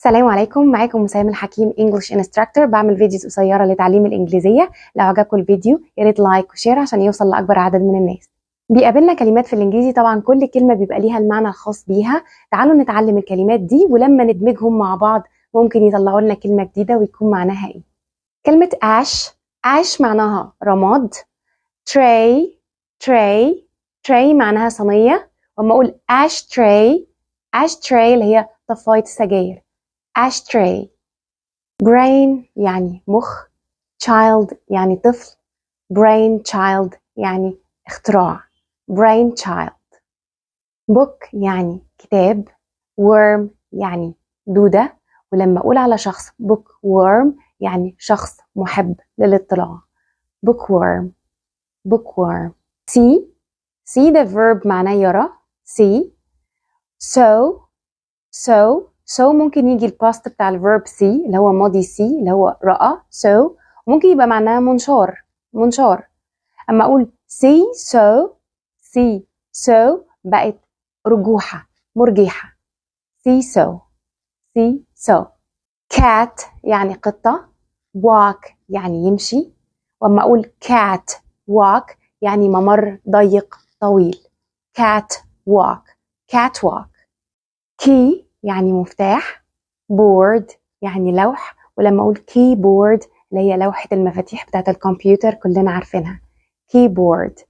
السلام عليكم. معاكم مسام الحكيم انجلش انستراكتور. بعمل فيديوز قصيره لتعليم الانجليزيه. لو عجبكم الفيديو يا ريت لايك وشير عشان يوصل لاكبر عدد من الناس. بيقابلنا كلمات في الانجليزي، طبعا كل كلمه بيبقى ليها المعنى الخاص بيها. تعالوا نتعلم الكلمات دي ولما ندمجهم مع بعض ممكن يطلعوا لنا كلمه جديده ويكون معناها ايه. كلمه ash معناها رماد. tray معناها صينيه. وأما اقول ashtray اللي هي طفايه السجاير. ashtray. brain يعني مخ. child يعني طفل. brain child يعني اختراع. brain child. book يعني كتاب. worm يعني دودة. ولما أقول على شخص bookworm يعني شخص محب للاطلاع. bookworm. see ده verb معناه يرى. see. so ممكن يجي الباست بتاع الverb see اللي هو ماضي see اللي هو رأى. so ممكن يبقى معناها منشار. اما اقول see so بقت مرجحة. see so. cat يعني قطة. walk يعني يمشي. واما اقول cat walk يعني ممر ضيق طويل. catwalk. key يعني مفتاح. board يعني لوح. ولما اقول keyboard اللي هي لوحة المفاتيح بتاعت الكمبيوتر كلنا عارفينها. keyboard.